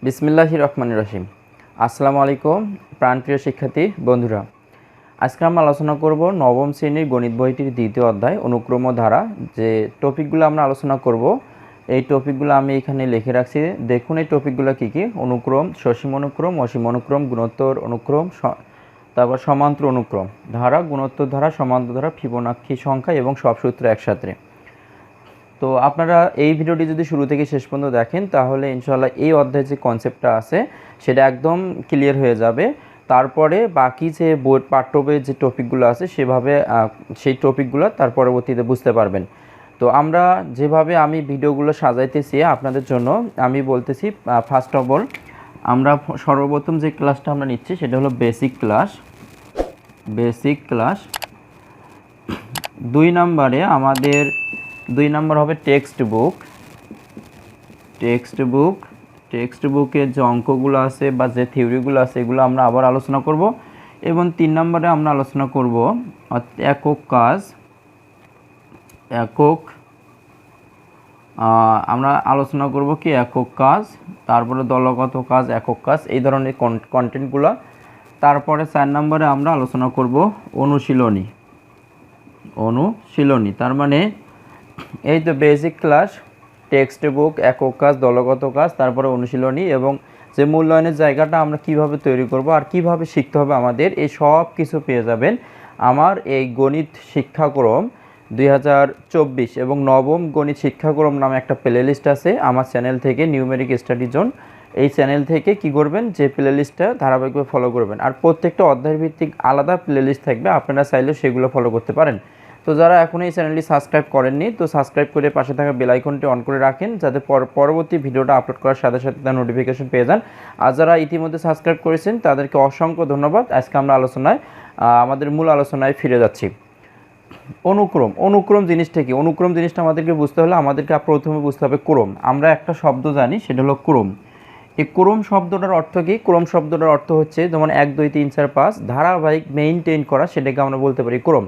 বিসমিল্লাহির রহমানির রহিম। আসসালামু আলাইকুম প্রাণপ্রিয় শিক্ষার্থী বন্ধুরা। আজকে আমরা আলোচনা করব নবম শ্রেণীর গণিত বইটির দ্বিতীয় অধ্যায় অনুক্রম ও ধারা। যে টপিকগুলো আমরা আলোচনা করব এই টপিকগুলো আমি এখানে লিখে রাখছি। দেখুন এই টপিকগুলো কী কী: অনুক্রম, সসীম অনুক্রম, অসীম অনুক্রম, গুণোত্তর অনুক্রম, তারপর সমান্তর অনুক্রম, ধারা, গুণোত্তর ধারা, সমান্তর ধারা, ফিবোনাক্সি সংখ্যা এবং সব সূত্র একসাথে। তো আপনারা এই ভিডিওটি যদি শুরু থেকে শেষ পর্যন্ত দেখেন তাহলে ইনশাআল্লাহ এই অধ্যায়ে যে কনসেপ্টটা আছে সেটা একদম ক্লিয়ার হয়ে যাবে। তারপরে বাকি যে বই পাঠ্য বইয়ের যে টপিকগুলো আছে সেই টপিকগুলো তার পরবর্তীতে বুঝতে পারবেন। তো আমরা যেভাবে আমি ভিডিওগুলো সাজাইতেছি আপনাদের জন্য আমি বলতেছি, ফার্স্ট অফ অল আমরা সর্বপ্রথম যে ক্লাসটা আমরা নিচ্ছি সেটা হলো বেসিক ক্লাস। 2 নম্বরে আমাদের 2 নম্বর হবে টেক্সট বুকের যে অঙ্কগুলো আছে বা যে থিওরিগুলো আছে এগুলো আমরা আবার আলোচনা করব। এবং 3 নম্বরে আমরা আলোচনা করব একক কাজ, আমরা আলোচনা করব কি একক কাজ, তারপরে দলগত কাজ, একক কাজ, এই ধরনের কন্টেন্টগুলো। তারপরে 4 নম্বরে আমরা আলোচনা করব অনুশীলনী। তার মানে এই তো বেসিক ক্লাস, টেক্সট বুক, একক কাজ, দলগত কাজ, তারপরে অনুশীলনী এবং যে মূল্যায়নের জায়গাটা আমরা কিভাবে তৈরি করব আর কিভাবে শিখতে হবে আমাদের, এই সব কিছু পেয়ে যাবেন আমার এই গণিত শিক্ষাক্রম 2024 এবং নবম গণিত শিক্ষাক্রম নামে একটা প্লে লিস্ট আছে আমার চ্যানেল থেকে, নিউমেরিক স্টাডি জোন। এই চ্যানেল থেকে কি করবেন, যে প্লে লিস্টটা ধারাবাহিকভাবে ফলো করবেন। আর প্রত্যেকটা অধ্যায় ভিত্তিক আলাদা প্লে লিস্ট থাকবে, আপনারা চাইলে সেগুলো ফলো করতে পারেন। তো যারা এখন এই চ্যানেলটি সাবস্ক্রাইব করেননি তো সাবস্ক্রাইব করে পাশে থাকা বেল আইকনটি অন করে রাখেন, যাতে পরবর্তী ভিডিওটা আপলোড করার সাথে সাথে তার নোটিফিকেশন পেয়ে যান। আর যারা ইতিমধ্যে সাবস্ক্রাইব করেছেন তাদেরকে অসংখ্য ধন্যবাদ। আজকে আমরা আমাদের মূল আলোচনায় ফিরে যাচ্ছি। অনুক্রম জিনিসটা কি? অনুক্রম জিনিসটা আমাদেরকে বুঝতে হলে আমাদেরকে প্রথমে বুঝতে হবে ক্রম। আমরা একটা শব্দ জানি, সেটা হলো ক্রম। এই ক্রম শব্দটার অর্থ কি? ক্রম শব্দটার অর্থ হচ্ছে যেমন 1 2 3 4 5 ধারাবাহিক মেইনটেইন করা, সেটাকে আমরা বলতে পারি ক্রম।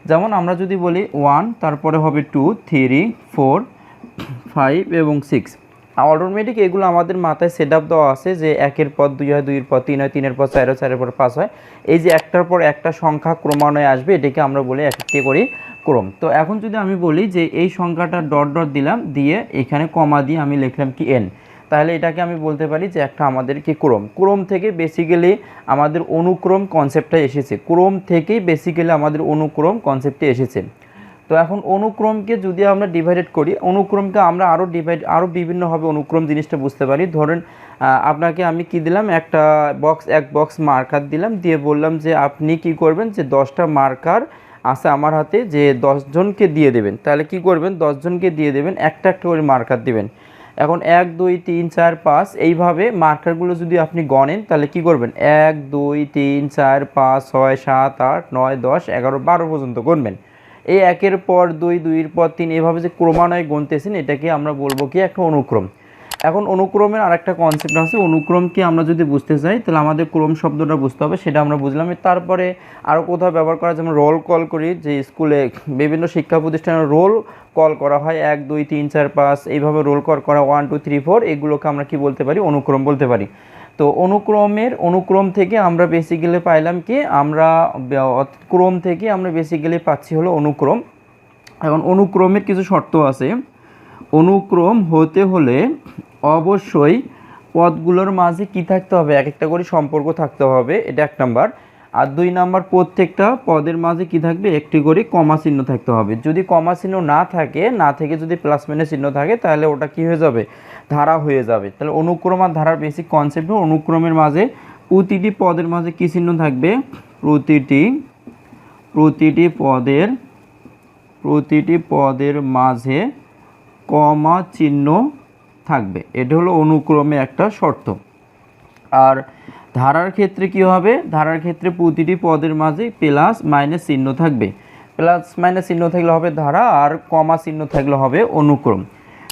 যেমন আমরা যদি বলি 1, তারপরে হবে 2 3 4 5 এবং 6, অটোমেটিক এগুলো আমাদের মাথায় সেট আপ দেওয়া আছে যে 1-এর পর 2 হয়, 2-এর পর 3 হয়, 3-এর পর 4 হয়, 4-এর পর 5 হয়। এই যে একটার পর একটা সংখ্যা ক্রমান্বয়ে আসবে, এটাকে আমরা বলি এক একটি করি ক্রম। তো এখন যদি আমি বলি যে এই সংখ্যাটা ডট ডট দিলাম, দিয়ে এখানে কমা দিয়ে আমি লিখলাম কি n, তাহলে এটাকে আমি বলতে পারি যে একটা আমাদের কি ক্রম থেকে বেসিক্যালি আমাদের অনুক্রম কনসেপ্টটা এসেছে। ক্রম থেকেই বেসিক্যালি আমাদের অনুক্রম কনসেপ্টে এসেছে। তো এখন অনুক্রমকে যদি আমরা ডিভাইডেড করি, অনুক্রমকে আমরা আরও বিভিন্নভাবে অনুক্রম জিনিসটা বুঝতে পারি। ধরেন আপনাকে আমি কি দিলাম, এক বক্স মার্কার দিলাম, দিয়ে বললাম যে আপনি কি করবেন, যে 10টা মার্কার আছে আমার হাতে, যে 10 জনকে দিয়ে দেবেন। তাহলে কি করবেন, 10 জনকে দিয়ে দেবেন, একটা একটা করে মার্কার দিবেন। এখন 1 2 3 4 5 এইভাবে মার্কারগুলো যদি আপনি গণেন তাহলে কি করবেন, 1 2 3 4 5 6 7 8 9 10 11 12 পর্যন্ত গণবেন। এই 1-এর পর 2 2-এর পর 3 এভাবে যে ক্রমান্বয়ে গুনতেছেন, এটাকে আমরা বলবো কি একটা অনুক্রম। এখন অনুক্রমের আরেকটা কনসেপ্ট আছে। অনুক্রমকে আমরা যদি বুঝতে চাই তাহলে আমাদের ক্রম শব্দটা বুঝতে হবে, সেটা আমরা বুঝলাম। তারপরে আরও কোথাও ব্যবহার করা, যেমন রোল কল করি, যে স্কুলে বিভিন্ন শিক্ষা প্রতিষ্ঠানে রোল কল করা হয়, 1 2 3 4 5 এইভাবে রোল কল করা, 1 2 3 4, এগুলোকে আমরা কি বলতে পারি, অনুক্রম বলতে পারি। তো অনুক্রম থেকে আমরা বেসিক্যালি পাইলাম কি, আমরা ক্রম থেকে আমরা বেসিক্যালি পাচ্ছি হলো অনুক্রম। এখন অনুক্রমের কিছু শর্ত আছে। অনুক্রম হতে হলে অবশ্যই পদগুলোর মাঝে কি থাকতে হবে, এক একটা করে সম্পর্ক থাকতে হবে, এটা 1 নাম্বার। আর 2 নাম্বার, প্রত্যেকটা পদের মাঝে কি থাকবে, একটি করে কমা চিহ্ন থাকতে হবে। যদি কমা চিহ্ন না থেকে যদি প্লাস মাইনাস চিহ্ন থাকে তাহলে ওটা কি হয়ে যাবে, ধারা হয়ে যাবে। তাহলে অনুক্রম আর ধারার বেসিক কনসেপ্ট, অনুক্রমের মাঝে প্রতিটি পদের মাঝে কি চিহ্ন থাকবে, প্রতিটি পদের মাঝে কমা চিহ্ন থাকবে। এটা হলো অনুক্রমে একটা শর্ত। আর ধারার ক্ষেত্রে কি হবে, ধারার ক্ষেত্রে প্রতিটি পদের মাঝে প্লাস মাইনাস চিহ্ন থাকবে। প্লাস মাইনাস চিহ্ন থাকলে হবে ধারা, আর কমা চিহ্ন থাকলে হবে অনুক্রম।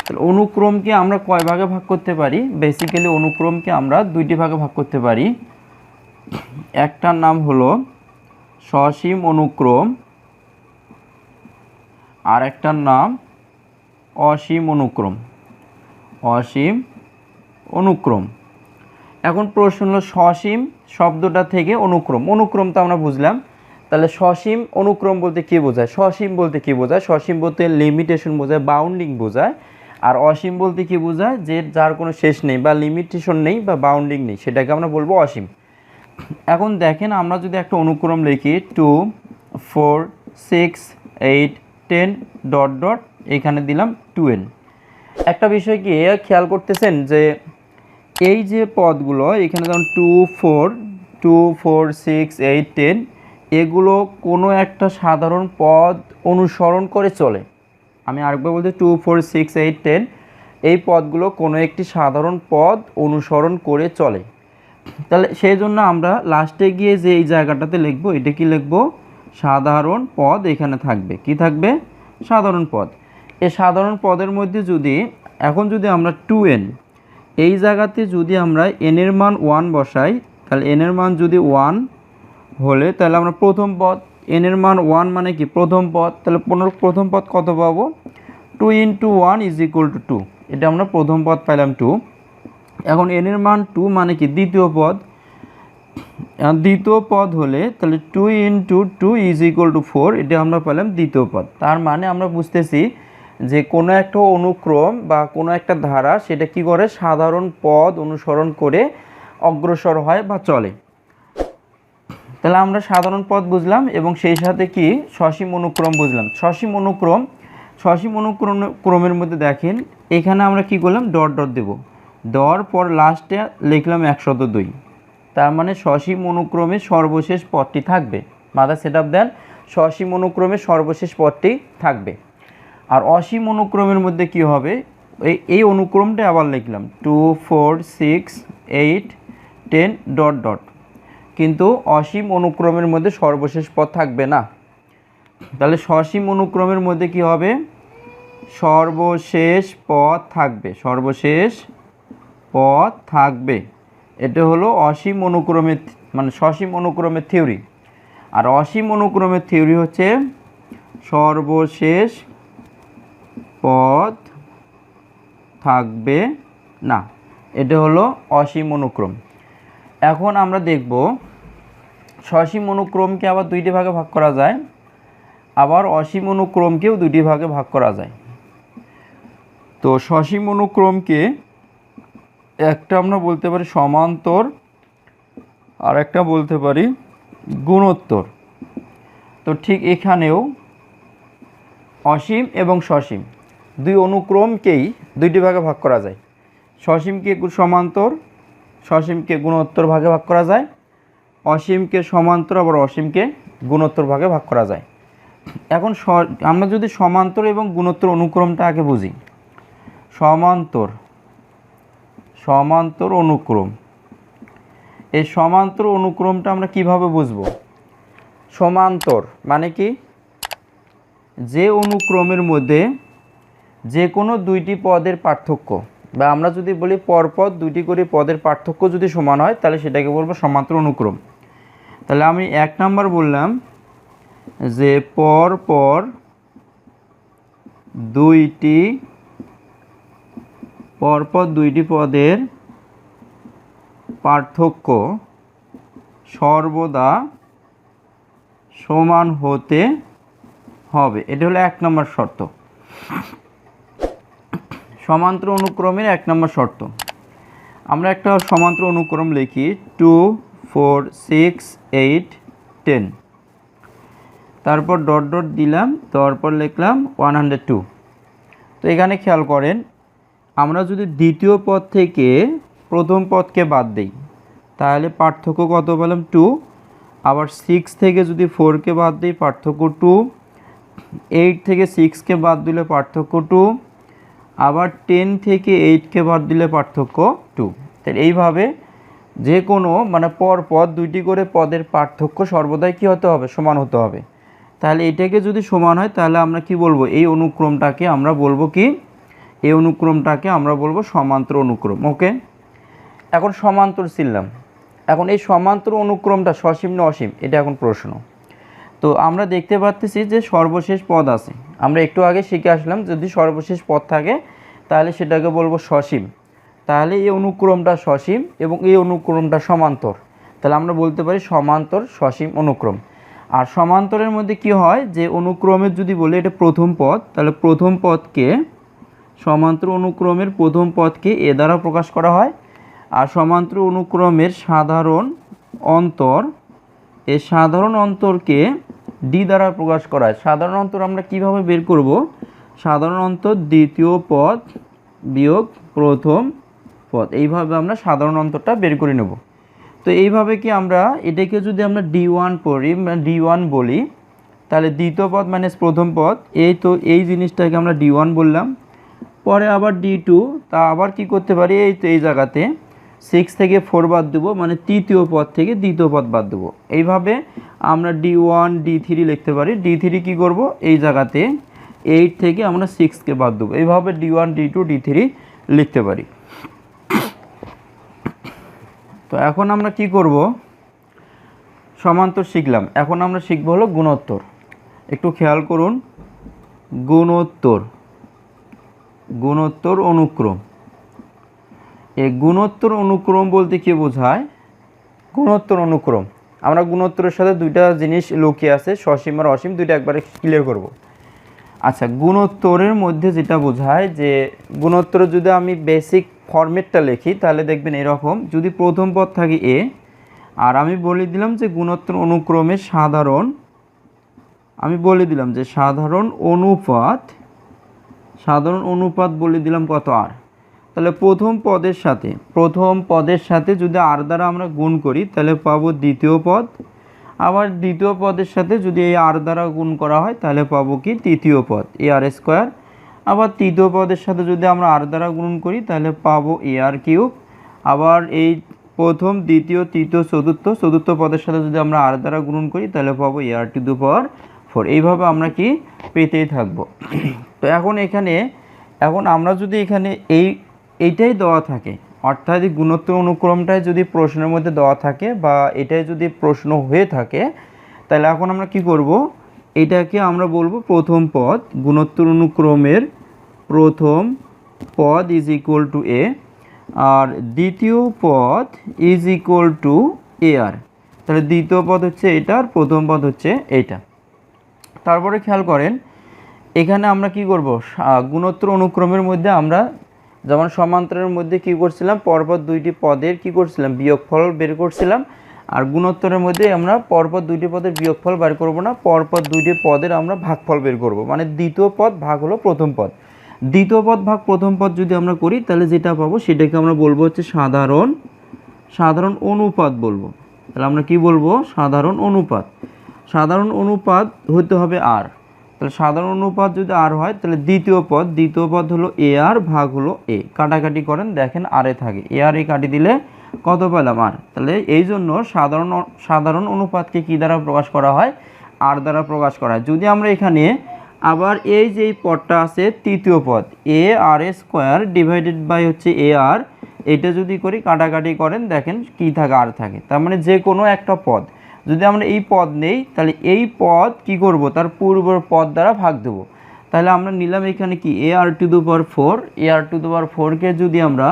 তাহলে অনুক্রমকে আমরা কয় ভাগে ভাগ করতে পারি, বেসিক্যালি অনুক্রমকে আমরা 2টি ভাগে ভাগ করতে পারি। একটার নাম হলো সসীম অনুক্রম, আর একটার নাম অসীম অনুক্রম। এখন প্রশ্ন হলো সসীম শব্দটা থেকে অনুক্রম, অনুক্রম তো আমরা বুঝলাম, তাহলে সসীম অনুক্রম বলতে কী বোঝায়, সসীম বলতে কী বোঝায়, সসীম বলতে লিমিটেশন বোঝায়, বাউন্ডিং বোঝায়। আর অসীম বলতে কী বোঝায়, যে যার কোনো শেষ নেই বা লিমিটেশন নেই বা বাউন্ডিং নেই, সেটাকে আমরা বলবো অসীম। এখন দেখেন আমরা যদি একটা অনুক্রম লিখি 2 4 6 8 10 ডট ডট, এখানে দিলাম 2n। একটা বিষয় কি খেয়াল করতেছেন যে এই যে পদগুলো এখানে যেমন 2 4 2 4 6 8 10, এগুলো কোনো একটা সাধারণ পদ অনুসরণ করে চলে। আমি আরেকবার বলতে 2 4 6 8 10, এই পদগুলো কোনো একটি সাধারণ পদ অনুসরণ করে চলে। তাহলে সেই জন্য আমরা লাস্টে গিয়ে যে এই জায়গাটাতে লিখব, এটা কি লিখব, সাধারণ পদ এখানে থাকবে, কি থাকবে, সাধারণ পদ। এই সাধারণ পদের মধ্যে যদি এখন যদি আমরা 2n, এই জায়গাতে যদি আমরা n এর মান 1 বসাই, তাহলে n এর মান যদি 1 হলে তাহলে আমরা প্রথম পদ, n এর মান 1 মানে কি প্রথম পদ, তাহলে প্রথম পদ কত পাবো, 2 × 1 = 2, এটা আমরা প্রথম পদ পাইলাম 2। এখন n এর মান 2 মানে কি দ্বিতীয় পদ, দ্বিতীয় পদ হলে তাহলে 2 × 2 = 4, এটা আমরা পেলাম দ্বিতীয় পদ। তার মানে আমরা বুঝতেছি যে কোনো একটা অনুক্রম বা কোনো একটা ধারা সেটা কি করে, সাধারণ পদ অনুসরণ করে অগ্রসর হয় বা চলে। তাহলে আমরা সাধারণ পদ বুঝলাম এবং সেই সাথে কি সসীম অনুক্রম বুঝলাম। সসীম অনুক্রমের মধ্যে দেখেন এখানে আমরা কি করলাম, ডট ডট দেব, দেওয়ার পর লাস্টে লিখলাম 102। তার মানে সসীম অনুক্রমে সর্বশেষ পদটি থাকবে, মাথায় সেট আপ দেন, সসীম অনুক্রমে সর্বশেষ পদটি থাকবে। আর অসীম অনুক্রমের মধ্যে কি হবে, এই অনুক্রমটা আবার লিখলাম 2 4 6 8 10 ডট ডট, কিন্তু অসীম অনুক্রমের মধ্যে সর্বশেষ পদ থাকবে না। তাহলে সসীম অনুক্রমের মধ্যে কি হবে, সর্বশেষ পদ থাকবে, সর্বশেষ পদ থাকবে। এটা হলো অসীম অনুক্রমের মানে সসীম অনুক্রমের থিওরি। আর অসীম অনুক্রমের থিওরি হচ্ছে সর্বশেষ পদ থাকবে না, এটা হলো অসীম অনুক্রম। এখন আমরা দেখব সসীম অনুক্রমকে আবার দুইটি ভাগে ভাগ করা যায়, আবার অসীম অনুক্রমকেও দুটি ভাগে ভাগ করা যায়। তো সসীম অনুক্রমকে একটা আমরা বলতে পারি সমান্তর, আর একটা বলতে পারি গুণোত্তর। তো ঠিক এখানেও অসীম এবং সসীম দুই অনুক্রমকেই দুইটি ভাগে ভাগ করা যায়। সসীমকে সমান্তর, সসীমকে গুণোত্তর ভাগে ভাগ করা যায়, অসীমকে সমান্তর আবার অসীমকে গুণোত্তর ভাগে ভাগ করা যায়। এখন আমরা যদি সমান্তর এবং গুণোত্তর অনুক্রমটা আগে বুঝি, সমান্তর অনুক্রম, এই সমান্তর অনুক্রমটা আমরা কিভাবে বুঝবো, সমান্তর মানে কি, যে অনুক্রমের মধ্যে যে কোনো দুইটি পদের পার্থক্য, বা আমরা যদি বলি পরপর দুইটি করে পদের পার্থক্য যদি সমান হয় তাহলে সেটাকে বলবো সমান্তর অনুক্রম। তাহলে আমি 1 নাম্বার বললাম যে পরপর দুইটি পদের পার্থক্য সর্বদা সমান হতে হবে, এটা হলো 1 নম্বর শর্ত, সমান্তর অনুক্রমের 1 নম্বর শর্ত। আমরা একটা সমান্তর অনুক্রম লিখি 2 4 6 8 10, তারপর ডট ডট দিলাম, তারপর লিখলাম 102। তো এখানে খেয়াল করেন আমরা যদি দ্বিতীয় পদ থেকে প্রথম পদকে বাদ দিই তাহলে পার্থক্য কত পেলাম 2, আবার 6 থেকে যদি 4কে বাদ দিই পার্থক্য 2, 8 থেকে 6কে বাদ দিলে পার্থক্য 2, আবার 10 থেকে 8কে বাদ দিলে পার্থক্য 2। তাহলে এইভাবে যে কোনো মানে পরপর দুইটি করে পদের পার্থক্য সর্বদাই কী হতে হবে, সমান হতে হবে। তাহলে এটাকে যদি সমান হয় তাহলে আমরা কি বলবো, এই অনুক্রমটাকে আমরা বলবো কি, এই অনুক্রমটাকে আমরা বলবো সমান্তর অনুক্রম। ওকে, এখন সমান্তর ছিলাম, এখন এই সমান্তর অনুক্রমটা সসীম না অসীম, এটা এখন প্রশ্ন। তো আমরা দেখতে পাচ্ছি যে সর্বশেষ পদ আছে, আমরা একটু আগে শিখে আসলাম যদি সর্বশেষ পদ থাকে তাহলে সেটাকে বলবো সসীম। তাহলে এই অনুক্রমটা সসীম এবং এই অনুক্রমটা সমান্তর। তাহলে আমরা বলতে পারি সমান্তর সসীম অনুক্রম। আর সমান্তরের মধ্যে কি হয়, যে অনুক্রমের যদি বলি এটা প্রথম পদ, তাহলে প্রথম পদকে সমান্তর অনুক্রমের প্রথম পদকে এ দ্বারা প্রকাশ করা হয়। আর সমান্তর অনুক্রমের সাধারণ অন্তর, এই সাধারণ অন্তরকে ডি দ্বারা প্রকাশ করা হয়। সাধারণ অন্তর আমরা কিভাবে বের করব, সাধারণ অন্তর দ্বিতীয় পদ বিয়োগ প্রথম পদ, এইভাবে আমরা সাধারণ অন্তরটা বের করে নেব। তো এইভাবে কি আমরা এটাকে যদি আমরা D1 পড়ি, D1 বলি, তাহলে দ্বিতীয় পদ মাইনাস প্রথম পদ, এই তো এই জিনিসটাকে আমরা D1 বললাম। পরে আবার D2, তা আবার কি করতে পারি, এই তো এই জায়গাতে 6 থেকে 4 বাদ দেবো, মানে তৃতীয় পদ থেকে দ্বিতীয় পদ বাদ দেবো। এইভাবে আমরা D1 D3 লিখতে পারি। D3 কি করব, এই জায়গাতে 8 থেকে আমরা 6কে বাদ দেবো। এইভাবে D1 D2 D3 লিখতে পারি। তো এখন আমরা কি করব, সমান্তর শিখলাম, এখন আমরা শিখব হলো গুণোত্তর। একটু খেয়াল করুন, গুণোত্তর, গুণোত্তর অনুক্রম। এই গুণোত্তর অনুক্রম বলতে কি বোঝায়, গুণোত্তর অনুক্রম আমরা গুণোত্তরের সাথে দুইটা জিনিস লুকিয়ে আছে, সসীম আর অসীম, দুইটা একবারে ক্লিয়ার করব। আচ্ছা, গুণোত্তরের মধ্যে যেটা বোঝায়, যে গুণোত্তরে যদি আমি বেসিক ফরম্যাটটা লিখি তাহলে দেখবেন এরকম, যদি প্রথম পদ থাকে এ, আর আমি বলে দিলাম যে গুণোত্তর অনুক্রমের সাধারণ, আমি বলে দিলাম যে সাধারণ অনুপাত, সাধারণ অনুপাত বলে দিলাম কত আর, তাহলে প্রথম পদের সাথে যদি আর দ্বারা আমরা গুণ করি তাহলে পাবো দ্বিতীয় পদ, আবার দ্বিতীয় পদের সাথে যদি এই আর দ্বারা গুণ করা হয় তাহলে পাবো কি তৃতীয় পদ এ আর স্কোয়ার, আবার তৃতীয় পদের সাথে যদি আমরা আর দ্বারা গুণ করি তাহলে পাবো এ আর কিউব, আবার এই প্রথম দ্বিতীয় তৃতীয় চতুর্থ পদের সাথে যদি আমরা আর দ্বারা গুণ করি তাহলে পাবো এ আর টু দি পাওয়ার 4। এইভাবে আমরা কি পেতেই থাকবো। তো এখন আমরা যদি এখানে এইটাই দেওয়া থাকে, অর্থাৎ এই গুণোত্তর অনুক্রমটাই যদি প্রশ্নের মধ্যে দেওয়া থাকে বা এটাই যদি প্রশ্ন হয়ে থাকে, তাহলে এখন আমরা কি করব, এটাকে আমরা বলবো প্রথম পদ, গুণোত্তর অনুক্রমের প্রথম পদ ইজ ইকুয়াল টু এ, আর দ্বিতীয় পদ ইজ ইকুয়াল টু এ আর। তাহলে দ্বিতীয় পদ হচ্ছে এটা আর প্রথম পদ হচ্ছে এইটা। তারপরে খেয়াল করেন, এখানে আমরা কি করব, গুণোত্তর অনুক্রমের মধ্যে আমরা যেমন সমান্তরের মধ্যে কি করছিলাম, পরপর দুইটি পদের কি করছিলাম, বিয়োগফল বের করছিলাম। আর গুণোত্তরের মধ্যে আমরা পরপর দুইটি পদের বিয়োগফল বের করব না, পরপর দুইটি পদের আমরা ভাগফল বের করব। মানে দ্বিতীয় পদ ভাগ হলো প্রথম পদ, দ্বিতীয় পদ ভাগ প্রথম পদ যদি আমরা করি তাহলে যেটা পাবো সেটাকে আমরা বলবো হচ্ছে সাধারণ অনুপাত বলবো। তাহলে আমরা কি বলবো, সাধারণ অনুপাত হতে হবে আর। তাহলে সাধারণ অনুপাত যদি আর হয় তাহলে দ্বিতীয় পদ হলো এ আর ভাগ হলো এ, কাটাকাটি করেন দেখেন আর এ থাকে, এ আর এ কাটি দিলে কত পেলাম আর। তাহলে এই জন্য সাধারণ অনুপাতকে কি দ্বারা প্রকাশ করা হয়, আর দ্বারা প্রকাশ করা হয়। যদি আমরা এখানে আবার এই যে পদটা আছে তৃতীয় পদ এ আর স্কোয়ার ডিভাইডেড বাই হচ্ছে এ আর, এটা যদি করি কাটাকাটি করেন দেখেন কি থাকে, আর থাকে। তার মানে যে কোনো একটা পদ যদি আমরা এই পদ নেই তাহলে এই পদ কি করব, তার পূর্বের পদ দ্বারা ভাগ দেব। তাহলে আমরা নিলাম এখানে কি এ আর to the power 4, A R to the পাওয়ার 4কে যদি আমরা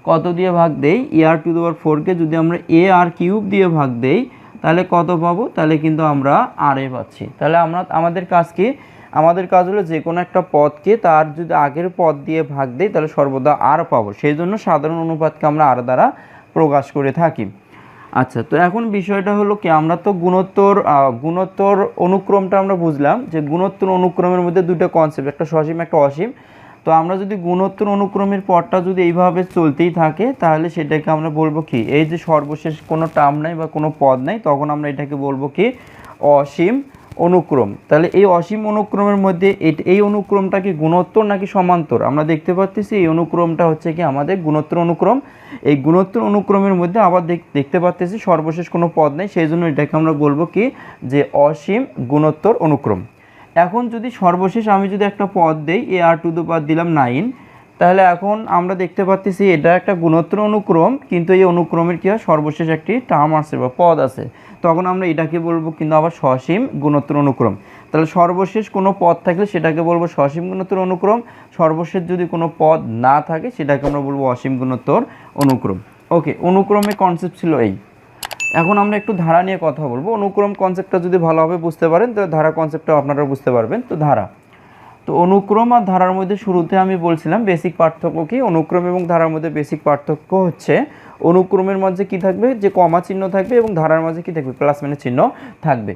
কত দিয়ে ভাগ দেই, এ আর টু দি পাওয়ার 4কে যদি আমরা এ আর কিউব দিয়ে ভাগ দেই তাহলে কত পাবো, তাহলে কিন্তু আমরা আর এ পাচ্ছি। তাহলে আমাদের কাজ হলো যে কোনো একটা পদকে তার যদি আগের পদ দিয়ে ভাগ দেই তাহলে সর্বদা আর পাবো, সেই জন্য সাধারণ অনুপাতকে আমরা আর দ্বারা প্রকাশ করে থাকি। আচ্ছা, তো এখন বিষয়টা হলো কি, আমরা তো গুণোত্তর অনুক্রমটা আমরা বুঝলাম যে গুণোত্তর অনুক্রমের মধ্যে দুটো কনসেপ্ট, একটা সসীম একটা অসীম। তো আমরা যদি গুণোত্তর অনুক্রমের পদটা যদি এইভাবে চলতেই থাকে তাহলে সেটাকে আমরা বলবো কি, এই যে সর্বশেষ কোনো টার্ম নাই বা কোনো পদ নাই, তখন আমরা এটাকে বলবো কি অসীম অনুক্রম। তাহলে এই অসীম অনুক্রমের মধ্যে এই অনুক্রমটা কি গুণোত্তর নাকি সমান্তর, আমরা দেখতে পাচ্ছি এই অনুক্রমটা হচ্ছে কি আমাদের গুণোত্তর অনুক্রম। এই গুণোত্তর অনুক্রমের মধ্যে আবার দেখতে পাচ্ছি সর্বশেষ কোনো পদ নেই, সেই জন্য এটাকে আমরা বলবো কি যে অসীম গুণোত্তর অনুক্রম। এখন যদি সর্বশেষ আমি যদি একটা পদ দেই এ আর টু দি পাওয়ার দিলাম 9, তাহলে এখন আমরা দেখতে পাচ্ছি এটা একটা গুণোত্তর অনুক্রম, কিন্তু এই অনুক্রমের কী হয়, সর্বশেষ একটি টার্ম আছে বা পদ আছে, তখন আমরা এটাকে বলবো কিন্তু আবার সসীম গুণোত্তর অনুক্রম। তাহলে সর্বশেষ কোনো পদ থাকলে সেটাকে বলবো সসীম গুণোত্তর অনুক্রম, সর্বশেষ যদি কোনো পদ না থাকে সেটাকে আমরা বলবো অসীম গুণোত্তর অনুক্রম। ওকে, অনুক্রমের কনসেপ্ট ছিল এই। এখন আমরা একটু ধারা নিয়ে কথা বলবো। অনুক্রম কনসেপ্টটা যদি ভালোভাবে বুঝতে পারেন তো ধারা কনসেপ্টটা আপনারা বুঝতে পারবেন। তো ধারা, তো অনুক্রম আর ধারার মধ্যে শুরুতে আমি বলছিলাম বেসিক পার্থক্য কি। অনুক্রম এবং ধারার মধ্যে বেসিক পার্থক্য হচ্ছে অনুক্রমের মধ্যে কি থাকবে, যে কমা চিহ্ন থাকবে, এবং ধারার মাঝে কি থাকবে, প্লাস মাইনাস চিহ্ন থাকবে।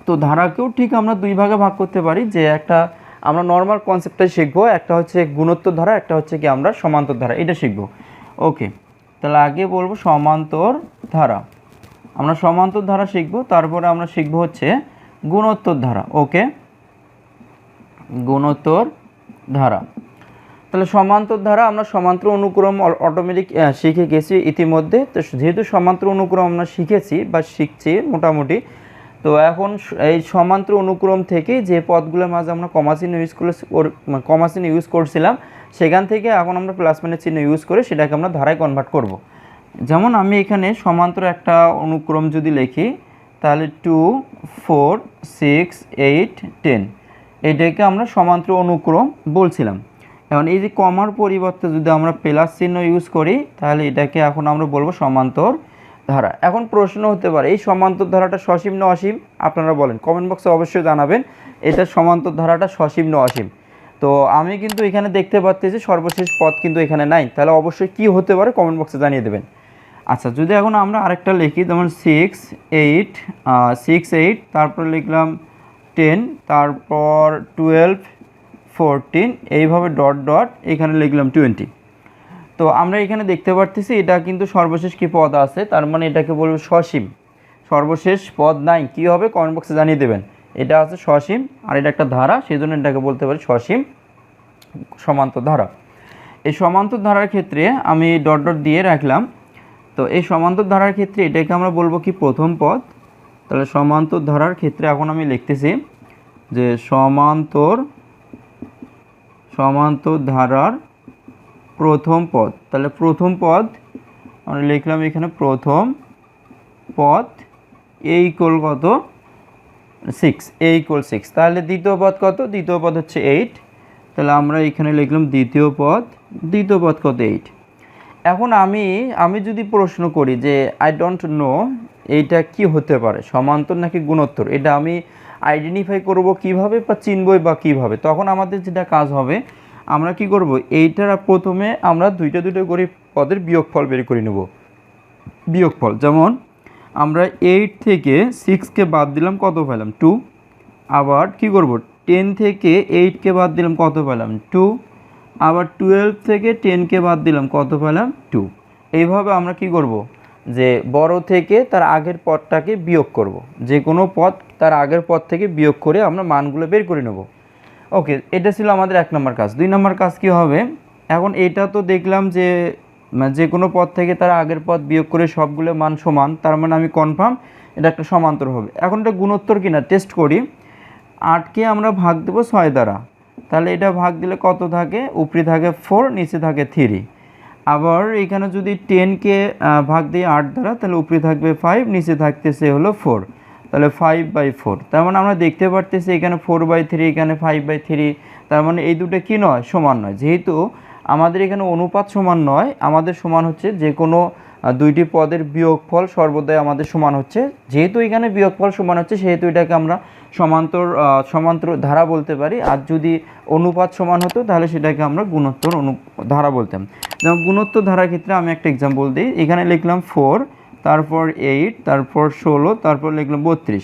তো ধারাকেও ঠিক আমরা দুই ভাগে ভাগ করতে পারি, যে একটা আমরা নর্মাল কনসেপ্টটাই শিখবো, একটা হচ্ছে গুণোত্তর ধারা, একটা হচ্ছে কি আমরা সমান্তর ধারা, এটা শিখবো। ওকে, তাহলে আগে বলবো সমান্তর ধারা। আমরা সমান্তর ধারা শিখবো, তারপরে আমরা শিখবো হচ্ছে গুণোত্তর ধারা। ওকে, গুণোত্তর ধারা। তাহলে সমান্তর ধারা, আমরা সমান্তর অনুক্রম অটোমেটিক শিখে গেছি ইতিমধ্যে। তো যেহেতু সমান্তর অনুক্রম আমরা শিখেছি বা শিখছি মোটামুটি, তো এখন এই সমান্তর অনুক্রম থেকে যে পদগুলোর মাঝে আমরা কমা চিহ্ন ইউজ করছিলাম, সেখান থেকে এখন আমরা প্লাস মাইনাস চিহ্ন ইউজ করে সেটাকে আমরা ধারায় কনভার্ট করব। যেমন আমি এখানে সমান্তর একটা অনুক্রম যদি লিখি, তাহলে 2 4 6 8 10, এটাকে আমরা সমান্তর অনুক্রম বলছিলাম। এখন এই যে কমার পরিবর্তে যদি আমরা প্লাস চিহ্ন ইউজ করি, তাহলে এটাকে এখন আমরা বলবো সমান্তর ধারা। এখন প্রশ্ন হতে পারে এই সমান্তর ধারাটা সসীম না অসীম, আপনারা বলেন, কমেন্ট বক্সে অবশ্যই জানাবেন এটা সমান্তর ধারাটা সসীম না অসীম। তো আমি কিন্তু এখানে দেখতে পাচ্ছি যে সর্বশেষ পদ কিন্তু এখানে নাই, তাহলে অবশ্যই কি হতে পারে কমেন্ট বক্সে জানিয়ে দেবেন। আচ্ছা, যদি এখন আমরা আরেকটা লিখি, যেমন 6 8, তারপর লিখলাম 10, তারপর 12 14, এইভাবে ডট ডট এখানে লিখলাম 20। তো আমরা এখানে দেখতে পারতেছি এটা কিন্তু সর্বশেষ কি পদ আছে, তার মানে এটাকে বলবো সসীম। সর্বশেষ পদ নাই, কি হবে কমেন্ট বক্সে জানিয়ে দেবেন। এটা আছে সসীম, আর এটা একটা ধারা, সেই জন্য এটাকে বলতে পারি সসীম সমান্তর ধারা। এই সমান্তর ধারার ক্ষেত্রে আমি ডট ডট দিয়ে রাখলাম। তো এই সমান্তর ধারার ক্ষেত্রে এটাকে আমরা বলবো কি প্রথম পদ। তাহলে সমান্তর ধারার ক্ষেত্রে এখন আমি লিখতেছি যে সমান্তর ধারার প্রথম পদ। তাহলে প্রথম পদ আমরা লিখলাম এখানে প্রথম পদ এ ইকুয়াল কত, 6, এ ইকুয়াল 6। তাহলে দ্বিতীয় পদ কত, দ্বিতীয় পদ হচ্ছে 8, তাহলে আমরা এখানে লিখলাম দ্বিতীয় পদ কত, 8। এখন আমি যদি প্রশ্ন করি যে আই ডোন্ট নো এইটা কি হতে পারে, সমান্তর নাকি গুণোত্তর, এটা আমি আইডেন্টিফাই করব কিভাবে বা চিনবই বা কিভাবে, তখন আমাদের যেটা কাজ হবে, আমরা কি করব, এইটার প্রথমে আমরা দুইটা করে পদের বিয়োগফল বের করে নেব। বিয়োগফল, যেমন আমরা 8 থেকে 6কে বাদ দিলাম, কত পেলাম, 2। আবার কি করব, 10 থেকে 8কে বাদ দিলাম, কত পেলাম, 2। আবার 12 থেকে 10কে বাদ দিলাম, কত পেলাম, 2। এইভাবে আমরা কি করব, যে বড় থেকে তার আগের পদটাকে বিয়োগ করব, যে কোনো পদ তার আগের পদ থেকে বিয়োগ করে আমরা মানগুলো বের করে নেব। ওকে, এটা ছিল আমাদের 1 নম্বর কাজ। 2 নম্বর কাজ কি হবে, এখন এটা তো দেখলাম যে কোনো পদ থেকে তার আগের পদ বিয়োগ করে সবগুলো মান সমান, তার মানে আমি কনফার্ম এটা একটা সমান্তর হবে। এখন এটা গুণোত্তর কিনা টেস্ট করি। 8কে আমরা ভাগ দেবো 6 দ্বারা, তাহলে এটা ভাগ দিলে কত থাকে, উপরে থাকে 4, নিচে থাকে 3। আবার এখানে যদি 10কে ভাগ দিই 8 দ্বারা, তাহলে উপরে থাকবে 5, নিচে থাকতেছে হলো 4, তাহলে 5/4। তার মানে আমরা দেখতে পারতেছি এখানে 4/3, এখানে 5/3, তার মানে এই দুটো কি নয়, সমান নয়। যেহেতু আমাদের এখানে অনুপাত সমান নয়, আমাদের সমান হচ্ছে যে কোনো দুইটি পদের বিয়োগফল সর্বদাই আমাদের সমান হচ্ছে। যেহেতু এখানে বিয়োগফল সমান হচ্ছে, সেহেতু এটাকে আমরা সমান্তর ধারা বলতে পারি। আর যদি অনুপাত সমান হতো, তাহলে সেটাকে আমরা গুণোত্তর ধারা বলতাম। যেমন গুণোত্তর ধারার ক্ষেত্রে আমি একটা এক্সাম্পল দিই। এখানে লিখলাম 4, তারপর 8, তারপর 16, তারপর লিখলাম 32।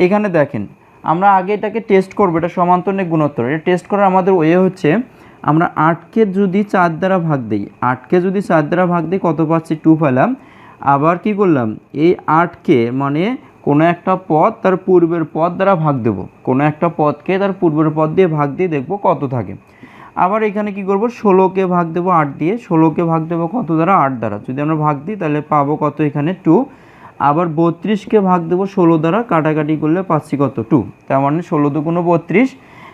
এখানে দেখেন আমরা আগে এটাকে টেস্ট করবো, এটা সমান্তর নেই গুণোত্তর। এটা টেস্ট করার আমাদের ওয়ে হচ্ছে, আমরা 8কে যদি 4 দ্বারা ভাগ দিই, 8কে যদি 4 দ্বারা ভাগ দিই, কত পাচ্ছি, 2 পেলাম। আবার কি করলাম, এই 8কে মানে কোনো একটা পদ তার পূর্বের পদ দ্বারা ভাগ দেব, কোনো একটা পদকে তার পূর্বের পদ দিয়ে ভাগ দিয়ে দেখব কত থাকে। আবার এখানে কি করব, 16কে ভাগ দেব 8 দিয়ে, 16কে ভাগ দেব কত দ্বারা, 8 দ্বারা। যদি আমরা ভাগ দিই তাহলে পাবো কত, এখানে 2। আবার 32কে ভাগ দেব 16 দ্বারা, কাটাকাটি করলে পাচ্ছি কত, 2। তার মানে 16 2 গুণ 32,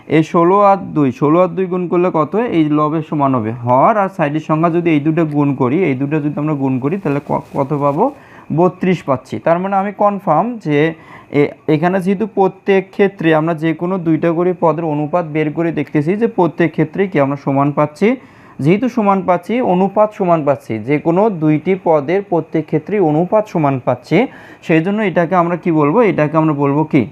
এই 16 আর 2 গুণ করলে কত, এই লবের সমান হবে। হর আর সাইডের সংখ্যা যদি এই দুটো গুণ করি, এই দুটো যদি আমরা গুণ করি তাহলে কত পাবো, 32 পাচ্ছি। তার মানে আমি কনফার্ম যে এখানে যেহেতু প্রত্যেক ক্ষেত্রে আমরা যে কোনো দুইটা করে পদের অনুপাত বের করে দেখতেছি যে প্রত্যেক ক্ষেত্রে কি আমরা সমান পাচ্ছি। যেহেতু সমান পাচ্ছি, অনুপাত সমান পাচ্ছি, যে কোনো দুইটি পদের প্রত্যেক ক্ষেত্রেই অনুপাত সমান পাচ্ছি, সেই জন্য এটাকে আমরা কি বলবো, এটাকে আমরা বলবো কি,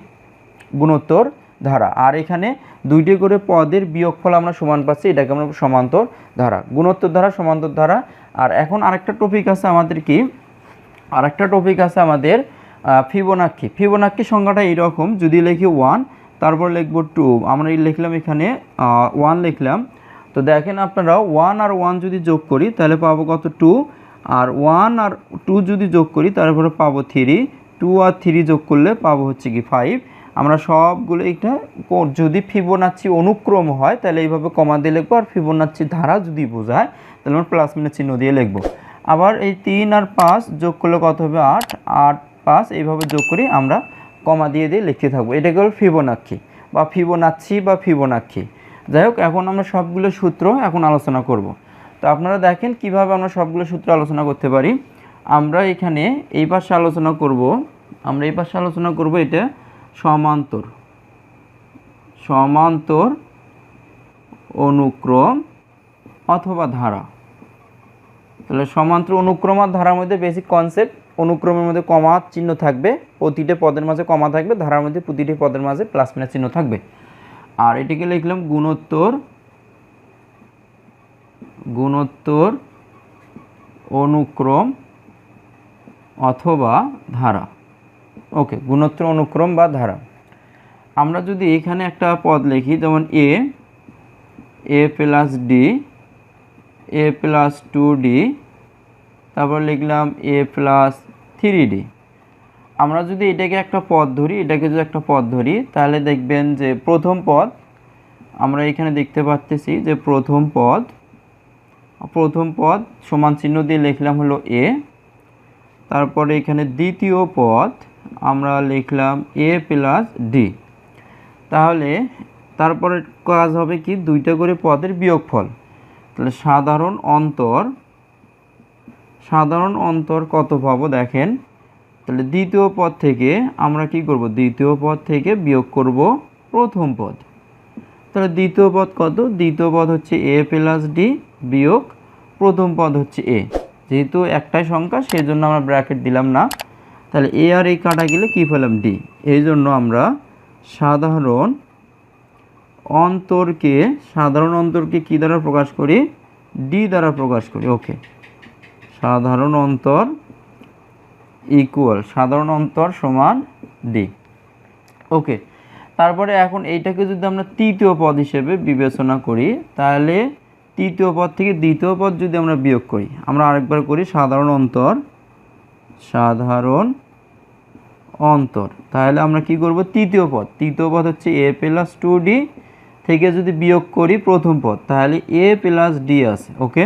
গুণোত্তর ধারা। আর এখানে দুইটি করে পদের বিয়োগফল আমরা সমান পাচ্ছি, এটাকে আমরা সমান্তর ধারা। গুণোত্তর ধারা, সমান্তর ধারা। আর এখন আরেকটা টপিক আছে আমাদের কি, ফিবোনাক্কি। ফিবোনাক্কি সংখ্যাটা এইরকম, যদি লিখি 1 তারপর লিখবো 2, আমরা লিখলাম এখানে 1 লিখলাম। তো দেখেন আপনারা 1 আর 1 যদি যোগ করি তাহলে পাবো কত, 2। আর 1 আর 2 যদি যোগ করি তারপরে পাবো 3। 2 আর 3 যোগ করলে পাবো হচ্ছে কি 5। আমরা সবগুলো এটা যদি ফিবোনাচ্চি অনুক্রম হয় তাহলে এইভাবে কমা দিয়ে লিখবো, আর ফিবোনাচ্চি ধারা যদি বোঝায় তাহলে আমরা প্লাস মাইনাস চিহ্ন দিয়ে লিখবো। আবার এই 3 আর 5 যোগ করলে কত হবে, 8। 8, 5 এইভাবে যোগ করি আমরা কমা দিয়ে লিখতে থাকবো। এটাকে হল ফিবোনাক্কি বা ফিবোনাক্কি। যাই হোক, এখন আমরা সবগুলো সূত্র এখন আলোচনা করব। তো আপনারা দেখেন কিভাবে আমরা সবগুলো সূত্র আলোচনা করতে পারি। আমরা এখানে এই পাশে আলোচনা করব, এটা সমান্তর অনুক্রম অথবা ধারা। তাহলে সমান্তর অনুক্রম আর ধারার মধ্যে বেসিক কনসেপ্ট, অনুক্রমের মধ্যে কমা চিহ্ন থাকবে, প্রতিটা পদের মাঝে কমা থাকবে, ধারার মধ্যে প্রতিটি পদের মাঝে প্লাস মাইনাস চিহ্ন থাকবে। আর এটিকে লিখলাম গুণোত্তর অনুক্রম অথবা ধারা। ওকে, গুণোত্তর অনুক্রম বা ধারা। আমরা যদি এখানে একটা পদ লিখি, যেমন a plus D, a plus 2d, তারপর লিখলাম a প্লাস 3d। আমরা যদি এটাকে একটা পদ ধরি, তাহলে দেখবেন যে প্রথম পদ আমরা এখানে দেখতে পাচ্ছি যে প্রথম পদ সমান চিহ্ন দিয়ে লিখলাম হলো a। তারপরে এখানে দ্বিতীয় পদ আমরা লিখলাম a প্লাস ডি। তাহলে তারপরে কাজ হবে কি, দুইটা করে পদের বিয়োগফল। তাহলে সাধারণ অন্তর কত পাবো দেখেন। তাহলে দ্বিতীয় পদ থেকে আমরা কি করব, দ্বিতীয় পদ থেকে বিয়োগ করব প্রথম পদ। তাহলে দ্বিতীয় পদ কত, দ্বিতীয় পদ হচ্ছে a প্লাস ডি বিয়োগ প্রথম পদ হচ্ছে a। যেহেতু একটাই সংখ্যা সেই জন্য আমরা ব্র্যাকেট দিলাম না। তাহলে a আর এই কাটা গেলে কি পেলাম, d। এই জন্য আমরা সাধারণ অন্তরকে কি দ্বারা প্রকাশ করি, d দ্বারা প্রকাশ করি। ওকে, সাধারণ অন্তর সমান d। ওকে, তারপরে এখন এইটাকে যদি আমরা তৃতীয় পদ হিসেবে বিবেচনা করি, তাহলে তৃতীয় পদ থেকে দ্বিতীয় পদ যদি আমরা বিয়োগ করি, আমরা আরেকবার করি সাধারণ অন্তর, তাহলে আমরা কি করব, তৃতীয় পদ হচ্ছে a প্লাস 2d থেকে যদি বিয়োগ করি প্রথম পদ, তাহলে a প্লাস d আছে। ওকে,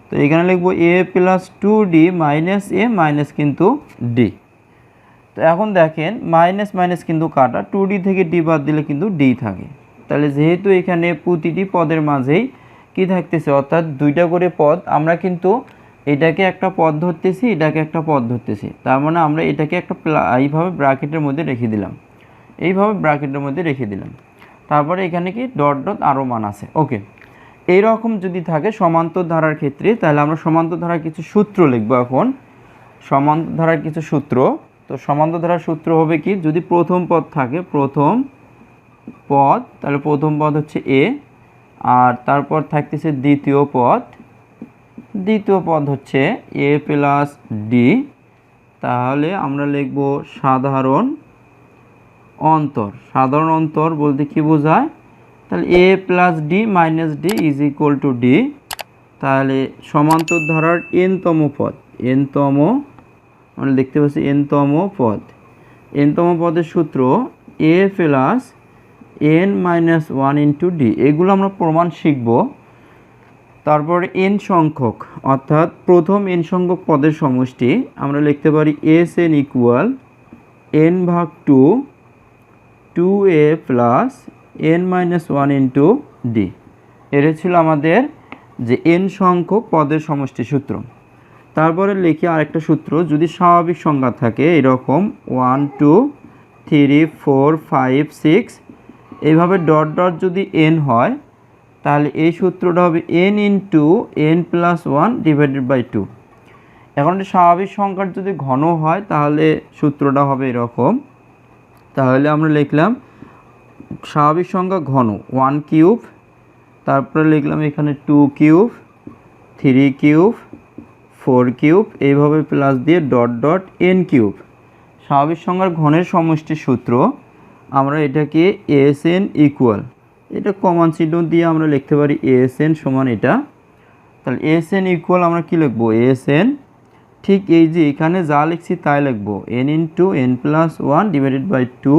তো এখানে লিখবো a plus 2d minus a minus কিন্তু d। তো এখন দেখেন মাইনাস মাইনাস কিন্তু কাটা, 2d থেকে d বাদ দিলে কিন্তু d থাকে। তাহলে যেহেতু এখানে প্রতিটি পদের মাঝেই কি থাকতেছে, অর্থাৎ দুইটা করে পদ, আমরা কিন্তু এটাকে একটা পদ ধরতেছি, এটাকে একটা পদ ধরতেছি। তার মানে আমরা এটাকে একটা এইভাবে ব্র্যাকেটের মধ্যে রেখে দিলাম, তারপরে এখানে কি ডট ডট আরও মান আছে। ওকে, এইরকম যদি থাকে সমান্তর ধারার ক্ষেত্রে, তাহলে আমরা সমান্তর ধারার কিছু সূত্র লিখবো। এখন সমান্তর ধারার কিছু সূত্র, তো সমান্তর ধারার সূত্র হবে কি, যদি প্রথম পদ থাকে, তাহলে প্রথম পদ হচ্ছে a, আর তারপর থাকতেছে দ্বিতীয় পদ হচ্ছে a প্লাস d। তাহলে আমরা লিখব সাধারণ অন্তর বলতে কি বোঝায়, তাহলে a plus d minus d is equal to d। তাহলে সমান্তর ধারার nতম পদ, আমরা দেখতে পাচ্ছি nতম পদের সূত্র a plus n minus 1 into d। এগুলো আমরা প্রমাণ শিখব। তারপরে n সংখ্যক, অর্থাৎ প্রথম n সংখ্যক পদের সমষ্টি আমরা লিখতে পারি sn equal n/2 2a plus n minus one into D. এটা ছিল আমাদের যে n সংখ্যক পদের সমষ্টি সূত্র। তারপরে লিখি আরেকটা সূত্র, যদি স্বাভাবিক সংখ্যা থাকে এরকম 1 2 3 4 5 6 এইভাবে ডট ডট যদি n হয় তাহলে এই সূত্রটা হবে n into n plus one divided by two. এখন স্বাভাবিক সংখ্যার যদি ঘন হয় তাহলে সূত্রটা হবে এরকম। তাহলে আমরা লিখলাম স্বাভাবিক সংখ্যা ঘন 1 কিউব, তারপরে লিখলাম এখানে 2 কিউব 3 কিউব 4 কিউব এইভাবে প্লাস দিয়ে ডট ডট n কিউব। স্বাভাবিক সংখ্যার ঘনের সমষ্টির সূত্র আমরা এটাকে asn ইকুয়াল, এটা কমন চিহ্ন দিয়ে আমরা লিখতে পারি asn সমান এটা। তাহলে asn ইকুয়াল আমরা কি লিখবো asn, ঠিক এই যে এখানে যা লিখছি তাই লিখবো n into n plus one divided by two.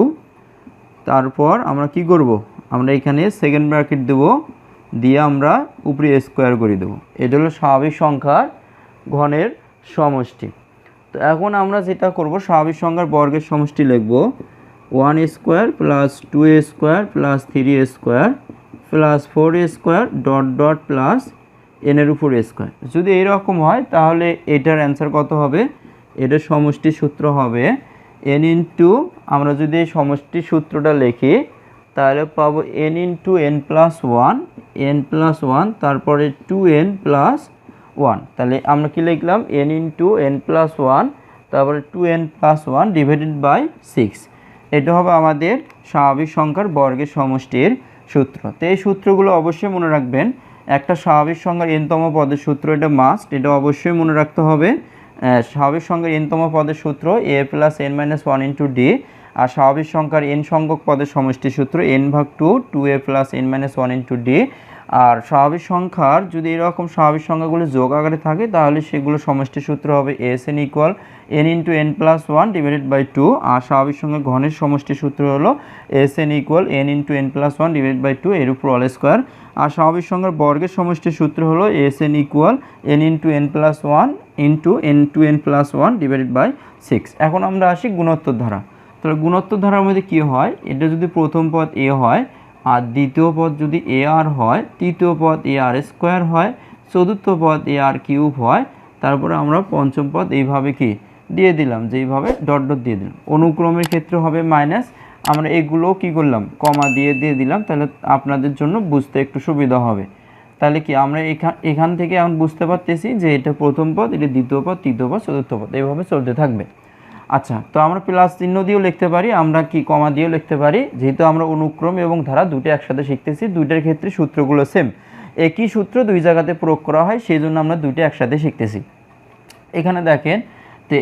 তারপর আমরা কি করব, আমরা এখানে সেকেন্ড ব্র্যাকেট দেবো, দিয়ে আমরা উপরে স্কোয়ার করে দেবো। এটা হলো স্বাভাবিক সংখ্যার ঘনের সমষ্টি। তো এখন আমরা যেটা করব, স্বাভাবিক সংখ্যার বর্গের সমষ্টি লিখব 1 square plus 2 square plus 3 square plus 4 square dot dot plus এনের উপর স্কোয়ার। যদি এইরকম হয় তাহলে এটার অ্যান্সার কত হবে, এটার সমষ্টি সূত্র হবে n ইন্টু, আমরা যদি এই সমষ্টি সূত্রটা লিখি তাহলে পাবো n into n plus one তারপরে 2n প্লাস ওয়ান। তাহলে আমরা কি লিখলাম n into n plus one তারপরে 2n plus one divided by 6। এটা হবে আমাদের স্বাভাবিক সংখ্যার বর্গের সমষ্টির সূত্র। তো এই সূত্রগুলো অবশ্যই মনে রাখবেন। একটা স্বাভাবিক সংখ্যার nতম পদের সূত্র, এটা মাস্ট, এটা অবশ্যই মনে রাখতে হবে। স্বাভাবিক সংখ্যার nতম পদের সূত্র a plus n minus one into D, আর স্বাভাবিক সংখ্যার n সংখ্যক পদের সমষ্টির সূত্র n ভাগ 2a plus n minus one into D. আর স্বাভাবিক সংখ্যার যদি এরকম স্বাভাবিক সংখ্যাগুলো যোগ আকারে থাকে তাহলে সেগুলো সমষ্টির সূত্র হবে asn equal n into n plus one divided by two. আর স্বাভাবিক সংখ্যার ঘনের সমষ্টির সূত্র হলো asn equal n into n plus one divided by two এর উপর অল স্কোয়ার। আর স্বাভাবিক সংখ্যার বর্গের সমষ্টির সূত্র হলো asn equal n into n plus one into n two n plus one divided by 6। এখন আমরা আসি গুণোত্তর ধারা। তাহলে গুণোত্তর ধারার মধ্যে কী হয়, এটা যদি প্রথম পদ a হয় আর দ্বিতীয় পদ যদি ar হয়, তৃতীয় পদ ar স্কোয়ার হয়, চতুর্থ পদ ar কিউব হয়, তারপরে আমরা পঞ্চম পদ এইভাবে কি দিয়ে দিলাম, যেইভাবে ডট ডট দিয়ে দিলাম। অনুক্রমের ক্ষেত্রে হবে মাইনাস, আমরা এগুলোও কি করলাম কমা দিয়ে দিলাম, তাহলে আপনাদের জন্য বুঝতে একটু সুবিধা হবে। তাহলে কি আমরা এখান থেকে এখন বুঝতে পারতেছি যে এটা প্রথম পদ, এটা দ্বিতীয় পদ, তৃতীয় পদ, চতুর্থ পদ, এইভাবে চলতে থাকবে। আচ্ছা, তো আমরা প্লাস চিহ্ন দিয়েও লিখতে পারি, আমরা কি কমা দিয়েও লিখতে পারি। যেহেতু আমরা অনুক্রম এবং ধারা দুটো একসাথে শিখতেছি, দুইটার ক্ষেত্রে সূত্রগুলো সেম, একই সূত্র দুই জায়গাতে প্রয়োগ করা হয়, সেই জন্য আমরা দুইটা একসাথে শিখতেছি। এখানে দেখেন, তো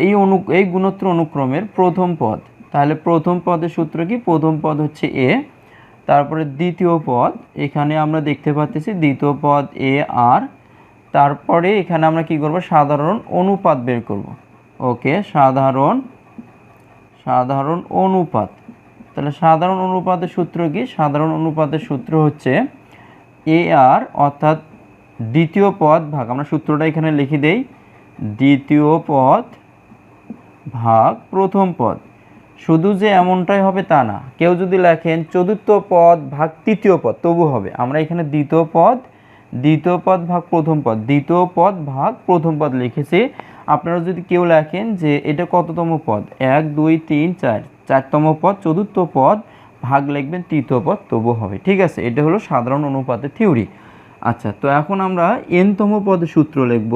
এই গুণোত্তর অনুক্রমের প্রথম পদ, তাহলে প্রথম পদের সূত্র কি, প্রথম পদ হচ্ছে a, তারপরে দ্বিতীয় পদ এখানে আমরা দেখতে পাচ্ছি দ্বিতীয় পদ a আর, তারপরে এখানে আমরা কি করব, সাধারণ অনুপাত বের করব। ওকে, সাধারণ অনুপাত। তাহলে সাধারণ অনুপাতের সূত্র কি, সাধারণ অনুপাতের সূত্র হচ্ছে ar অর্থাৎ দ্বিতীয় পদ ভাগ, আমরা সূত্রটা এখানে লিখে দেই, দ্বিতীয় পদ ভাগ প্রথম পদ। শুধু যে এমনটাই হবে তা না, কেউ যদি লেখেন চতুর্থ পদ ভাগ তৃতীয় পদ তবু হবে। আমরা এখানে দ্বিতীয় পদ ভাগ প্রথম পদ, দ্বিতীয় পদ ভাগ প্রথম পদ লিখেছি। আপনারা যদি কেউ লেখেন যে এটা কততম পদ, 1 2 3 4, চারতম পদ চতুর্থ পদ ভাগ লিখবেন তৃতীয় পদ তবু হবে, ঠিক আছে। এটা হলো সাধারণ অনুপাতের থিওরি। আচ্ছা, তো এখন আমরা nতম পদের সূত্র লিখব,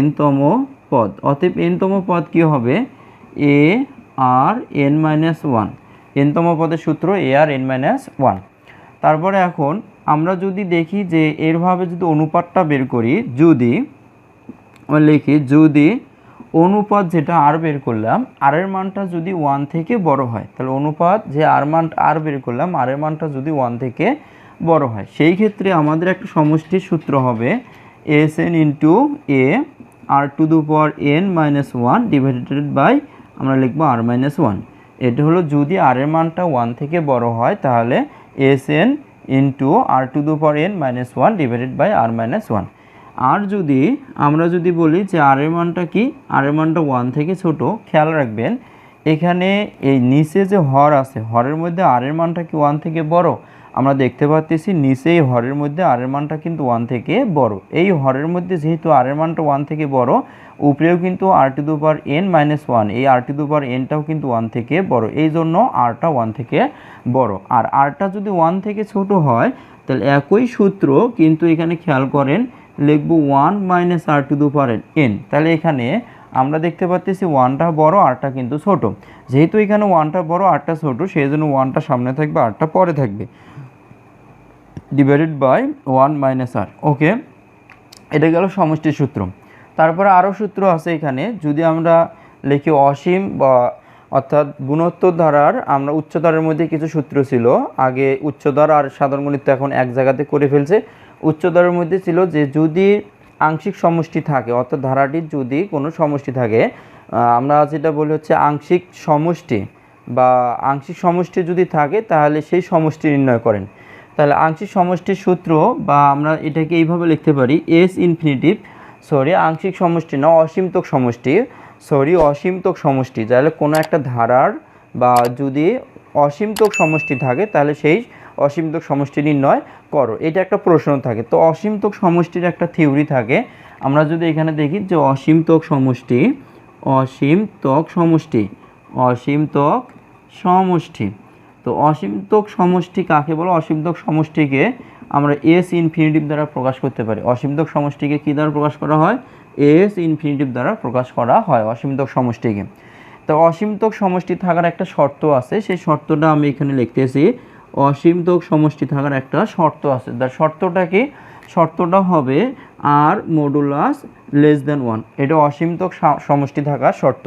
nতম পদ। অতএব nতম পদ কি হবে, a আর n মাইনাস ওয়ান, nতম পদের সূত্র a আর n মাইনাস ওয়ান। তারপরে এখন আমরা যদি দেখি যে এরভাবে যদি অনুপাতটা বের করি, যদি লিখি, যদি অনুপাত যেটা আর বের করলাম আর এর মানটা যদি 1 থেকে বড় হয়, তাহলে অনুপাত যে আর বের করলাম আর এর মানটা যদি 1 থেকে বড় হয়, সেই ক্ষেত্রে আমাদের একটা সমষ্টির সূত্র হবে asn ইন্টু a আর to the power n minus one divided by আমরা লিখবো r মাইনাস ওয়ান। এটা হলো যদি আর এর মানটা 1 থেকে বড় হয় তাহলে asn ইন্টু আর to the power n minus one divided by r minus one. আর যদি আমরা যদি বলি যে আর এর মানটা কি, আর এর মানটা 1 থেকে ছোট, খেয়াল রাখবেন এখানে এই নিচে যে হর আছে, হরের মধ্যে আর এর মানটা কি 1 থেকে বড়, আমরা দেখতে পাচ্ছি নিচে এই হরের মধ্যে আর এর মানটা কিন্তু 1 থেকে বড়। এই হরের মধ্যে যেহেতু আর এর মানটা 1 থেকে বড়, উপরেও কিন্তু r⁻n-1, এই r⁻n-টাও কিন্তু 1 থেকে বড়, এই জন্য rটা 1 থেকে বড়। আর rটা যদি 1 থেকে ছোট হয় তাহলে একই সূত্র কিন্তু এখানে খেয়াল করেন লিখব 1 - r⁻n। তাহলে এখানে আমরা দেখতে পাচ্ছি 1টা বড়, rটা কিন্তু ছোট। যেহেতু এখানে 1টা বড়, rটা ছোট, সেই জন্য 1টা সামনে থাকবে, rটা পরে থাকবে, ডিভাইডেড বাই 1 - r। ওকে, এটা গেল সমষ্টির সূত্র। তারপরে আরও সূত্র আছে এখানে, যদি আমরা লিখি অসীম বা অর্থাৎ গুণোত্তর ধারার, আমরা উচ্চতরের মধ্যে কিছু সূত্র ছিল আগে, উচ্চতর আর সাধারণ গণিত এখন এক জায়গাতে করে ফেলছে। উচ্চতরের মধ্যে ছিল যে যদি আংশিক সমষ্টি থাকে, অর্থাৎ ধারাটির যদি কোনো সমষ্টি থাকে, আমরা যেটা বলি হচ্ছে আংশিক সমষ্টি, বা আংশিক সমষ্টি যদি থাকে তাহলে সেই সমষ্টি নির্ণয় করেন। তাহলে আংশিক সমষ্টির সূত্র, বা আমরা এটাকে এইভাবে লিখতে পারি আংশিক সমষ্টি না, অসীমতক সমষ্টি, অসীমতক সমষ্টি। তাহলে কোনো একটা ধারার বা যদি অসীমতক সমষ্টি থাকে তাহলে সেই অসীমতক সমষ্টি নির্ণয় করো, এটা একটা প্রশ্ন থাকে। তো অসীমতক সমষ্টির একটা থিওরি থাকে। আমরা যদি এখানে দেখি যে অসীমতক সমষ্টি, তো অসীমতক সমষ্টি কাকে বলে? অসীমতক সমষ্টিকে আমরা এস ইনফিনিটিভ দ্বারা প্রকাশ করতে পারি। অসীমতক সমষ্টিকে কী দ্বারা প্রকাশ করা হয়? এস ইনফিনিটিভ দ্বারা প্রকাশ করা হয় অসীমতক সমষ্টিকে। তো অসীমতক সমষ্টি থাকার একটা শর্ত আছে, সেই শর্তটা আমি এখানে লিখতেছি। অসীমতক সমষ্টি থাকার একটা শর্ত আছে, তার শর্তটা কি? শর্তটা হবে আর মডুলাস <1। এটা অসীমতক সমষ্টি থাকার শর্ত।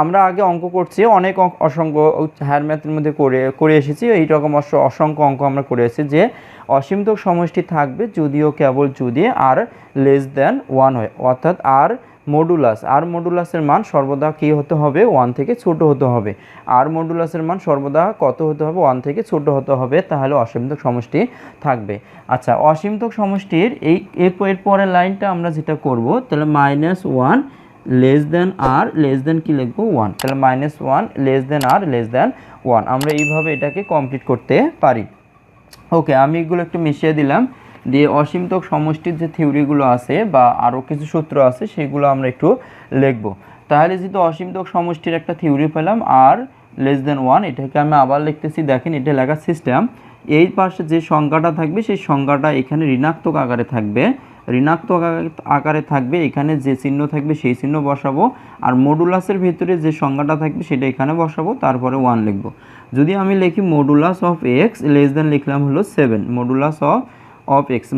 আমরা আগে অঙ্ক করছি, অনেক অসংখ্য হায়ার ম্যাথের মধ্যে করে এসেছি, এইরকম অসংখ্য অঙ্ক আমরা করে এসেছি যে অসীমতক সমষ্টি থাকবে যদিও কেবল যদি r<1 হয়, অর্থাৎ আর মডুলাসের মান সর্বদা কী হতে হবে? 1 থেকে ছোট হতে হবে। আর মডুলাসের মান সর্বদা কত হতে হবে? 1 থেকে ছোট হতে হবে, তাহলে অসীমতক সমষ্টি থাকবে। আচ্ছা, অসীমতক সমষ্টির এর পরের লাইনটা আমরা যেটা করব, তাহলে -1 কি লিখবো? 1। তাহলে -1 r<1, আমরা এইভাবে এটাকে কমপ্লিট করতে পারি। ওকে, আমি এগুলো একটু মিশিয়ে দিলাম, দিয়ে অসীমতক সমষ্টির যে থিওরিগুলো আছে বা আরও কিছু সূত্র আছে সেগুলো আমরা একটু লিখব। তাহলে যেহেতু অসীমতক সমষ্টির একটা থিওরি পেলাম r<1, এটাকে আমি আবার লিখতেছি। দেখেন এটা লেখার সিস্টেম, এই পাশে যে সংখ্যাটা থাকবে সেই সংখ্যাটা এখানে ঋণাত্মক আকারে থাকবে, এখানে যে চিহ্ন থাকবে সেই চিহ্ন বসাবো, আর মডুলাসের ভিতরে যে সংখ্যাটা থাকবে সেটা এখানে বসাবো, তারপরে 1 লিখব। যদি আমি লিখি মডুলাস অফ এক্স লিখলাম হলো 7,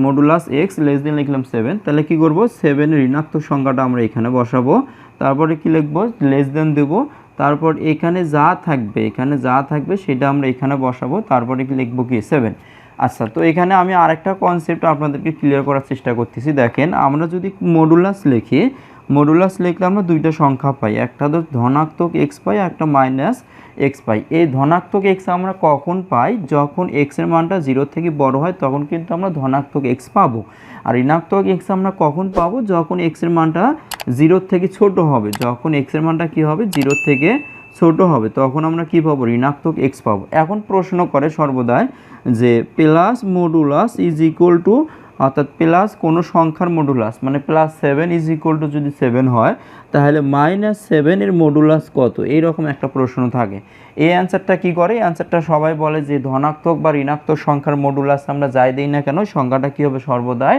মডুলাস x লিখলাম 7, তাহলে কি করব? 7 ঋণাত্মক সংখ্যাটা আমরা এখানে বসাবো, তারপরে কি লিখবো? দেব, তারপর এখানে যা থাকবে সেটা আমরা এখানে বসাবো, তারপরে কি লিখবো? কি 7। আচ্ছা, তো এখানে আমি আরেকটা কনসেপ্ট আপনাদেরকে ক্লিয়ার করার চেষ্টা করতেছি। দেখেন, আমরা যদি মডুলাস লিখলে আমরা দুইটা সংখ্যা পাই, একটা তো ধনাত্মক এক্স পাই, একটা মাইনাস এক্স পাই। এই ধনাত্মক এক্স আমরা কখন পাই? যখন এক্সের মানটা 0 থেকে বড় হয় তখন কিন্তু আমরা ধনাত্মক এক্স পাবো। আর ঋণাত্মক এক্স আমরা কখন পাবো? যখন এক্সের মানটা 0 থেকে ছোট হবে। যখন এক্সের মানটা কী হবে? 0 থেকে ছোট হবে, তখন আমরা কি পাবো? ঋণাত্মক এক্স পাবো। এখন প্রশ্ন করে সর্বদাই যে plus modulus is equal to, অর্থাৎ প্লাস কোনো সংখ্যার মডুলাস, মানে +7 ইজ ইকুয়াল টু যদি 7 হয় তাহলে -7 এর মডুলাস কত? এইরকম একটা প্রশ্ন থাকে। এই অ্যান্সারটা কী করে? এই অ্যান্সারটা সবাই বলে যে ধনাত্মক বা ঋণাত্মক সংখ্যার মডুলাস আমরা যাই দিই না কেন, সংখ্যাটা কী হবে? সর্বদাই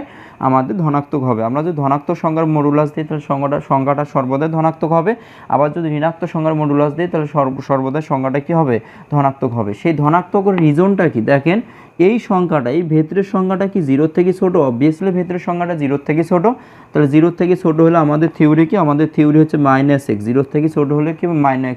আমাদের ধনাত্মক হবে। আমরা যদি ধনাত্মক সংখ্যার মডুলাস দিই তাহলে সংখ্যাটা সর্বদাই ধনাত্মক হবে। আবার যদি ঋণাত্মক সংখ্যার মডুলাস দিই তাহলে সর্বদাই সংখ্যাটা কী হবে? ধনাত্মক হবে। সেই ধনাত্মকের রিজনটা কি? দেখেন, এই সংখ্যাটা, এই ভেতরের সংখ্যাটা কি 0 থেকে ছোট? অবভিয়াসলি ভেতরের সংখ্যাটা 0 থেকে ছোট। তাহলে 0 থেকে ছোট হলে আমাদের থিওরি কি? আমাদের থিওরি হচ্ছে -x। 0 থেকে ছোট হলে কি?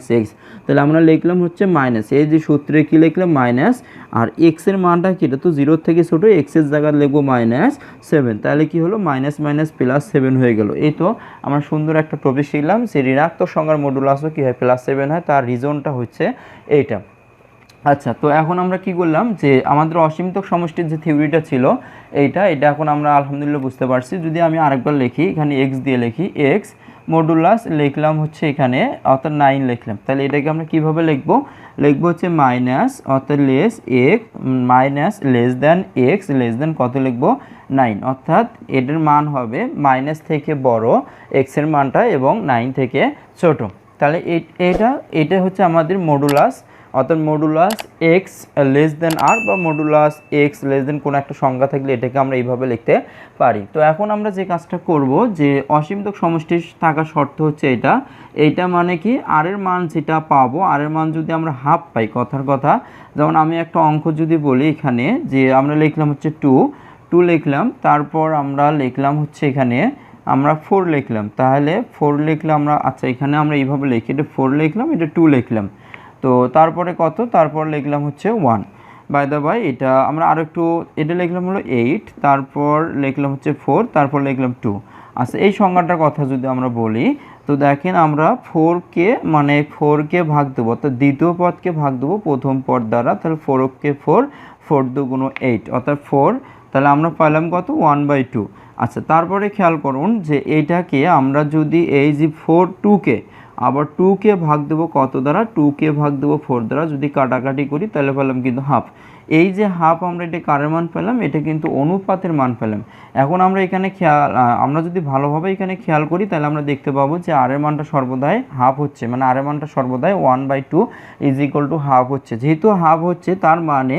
-x। তাহলে আমরা লিখলাম হচ্ছে মাইনাস, এই যে সূত্রে কি লিখলাম? মাইনাস, আর x এর মানটা কি? এটা তো 0 থেকে ছোট, x এর জায়গায় লিখবো -7। তাহলে কি হলো? -7 হয়ে গেল। এই তো আমরা সুন্দর একটা টপিক শিখলাম যে ঋণাত্মক সংখ্যার মডুলাসও কি হয়? +7 হয়। তার রিজনটা হচ্ছে এইটা। আচ্ছা, তো এখন আমরা কি করলাম যে আমাদের অসীমতক সমষ্টির যে থিওরিটা ছিল এটা এখন আমরা আলহামদুলিল্লাহ বুঝতে পারছি। যদি আমি আরেকবার লিখি, এখানে x দিয়ে লিখি, x মডুলাস লিখলাম হচ্ছে এখানে অর্থাৎ 9 লিখলাম। তাহলে এটাকে আমরা কিভাবে লিখবো? লিখবো হচ্ছে মাইনাস অর্থাৎ less x minus less than x less than কত লিখবো 9, অর্থাৎ এটার মান হবে মাইনাস থেকে বড় এক্সের মানটা এবং 9 থেকে ছোট। তাহলে এটা হচ্ছে আমাদের মডুলাস, অর্থাৎ মডুলাস এক্স লেস দেন আর বা মডুলাস এক্স লেস দেন কোনো একটা সংখ্যা থাকলে এটাকে আমরা এইভাবে লিখতে পারি। তো এখন আমরা যে কাজটা করব, যে অসীমতক সমষ্টি থাকার শর্ত হচ্ছে এইটা মানে কি আর এর মান যেটা পাবো আর এর মান যদি আমরা হাফ পাই, কথার কথা যেমন আমি একটা অঙ্ক যদি বলি এখানে যে আমরা লিখলাম হচ্ছে 2 লিখলাম, তারপর আমরা লিখলাম হচ্ছে এখানে আমরা 4 লিখলাম, তাহলে 4 লিখলে আমরা আচ্ছা এখানে আমরা এইভাবে লিখি, এটা 4 লিখলাম, এটা 2 লিখলাম, তো তারপরে কত, তারপর লিখলাম হচ্ছে 1। বাই দ্য বাই এটা আমরা আরও একটু এটা লিখলাম হলো 8, তারপর লিখলাম হচ্ছে 4, তারপর লিখলাম 2। আচ্ছা এই সংখ্যাটার কথা যদি আমরা বলি, তো দেখেন আমরা 4কে ভাগ দেবো, অর্থাৎ দ্বিতীয় পদকে ভাগ দেবো প্রথম পদ দ্বারা, তাহলে 4কে 4 দুগুণ 8 অর্থাৎ 4, তাহলে আমরা পাইলাম কত 1/2। আচ্ছা তারপরে খেয়াল করুন যে এইটাকে আমরা যদি এই যে 2কে আবার 2কে ভাগ দেবো কত দ্বারা, 2কে ভাগ দেবো 4 দ্বারা, যদি কাটাকাটি করি তাহলে পেলাম কিন্তু হাফ। এই যে হাফ আমরা এটা কারের মান পেলাম, এটা কিন্তু অনুপাতের মান পেলাম। এখন আমরা এখানে আমরা যদি ভালোভাবে এখানে খেয়াল করি তাহলে আমরা দেখতে পাবো যে আর এর মানটা সর্বদাই হাফ হচ্ছে, মানে আর এর মানটা সর্বদাই 1/2 = হাফ হচ্ছে। যেহেতু হাফ হচ্ছে তার মানে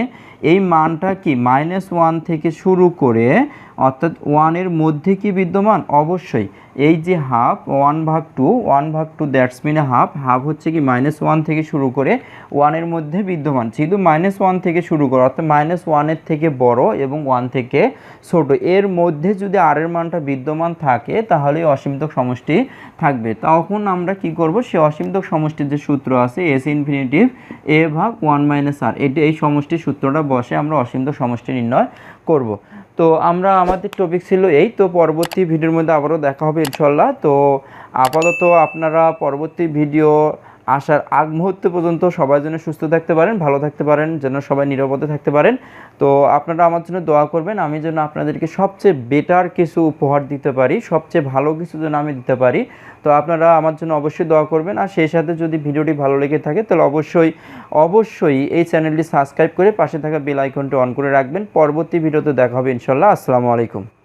এই মানটা কি -1 থেকে শুরু করে অর্থাৎ 1 এর মধ্যে কি বিদ্যমান, অবশ্যই এই যে হাফ 1/2 দ্যাটস মিন হাফ হচ্ছে কি -1 থেকে শুরু করে 1 এর মধ্যে বিদ্যমান। যেহেতু -1 থেকে শুরু করে অর্থাৎ -1 এর থেকে বড় এবং 1 থেকে ছোট এর মধ্যে যদি আর এর মানটা বিদ্যমান থাকে তাহলে অসীমতক সমষ্টি থাকবে। তখন আমরা কি করব, সে অসীমতক সমষ্টির যে সূত্র আছে S∞ a/1 - r, এই সমষ্টির সূত্রটা বসে আমরা অসীমতক সমষ্টি নির্ণয় করব। তো আমরা আমাদের টপিক ছিল এই, তো পরবর্তী ভিডিওর মধ্যে আবারও দেখা হবে ইনশাল্লাহ। তো আপাতত আপনারা পরবর্তী ভিডিও আসার আগ মুহূর্ত পর্যন্ত সবাই যেন সুস্থ থাকতে পারেন, ভালো থাকতে পারেন, যেন সবাই নিরাপদে থাকতে পারেন। তো আপনারা আমার জন্য দোয়া করবেন, আমি যেন আপনাদেরকে সবচেয়ে বেটার কিছু উপহার দিতে পারি, সবচেয়ে ভালো কিছু যেন আমি দিতে পারি। তো আপনারা আমার জন্য অবশ্যই দোয়া করবেন। আর সেই সাথে যদি ভিডিওটি ভালো লেগে থাকে তাহলে অবশ্যই এই চ্যানেলটি সাবস্ক্রাইব করে পাশে থাকা বেল আইকনটি অন করে রাখবেন। পরবর্তী ভিডিওতে দেখা হবে ইনশাল্লাহ। আসসালামু আলাইকুম।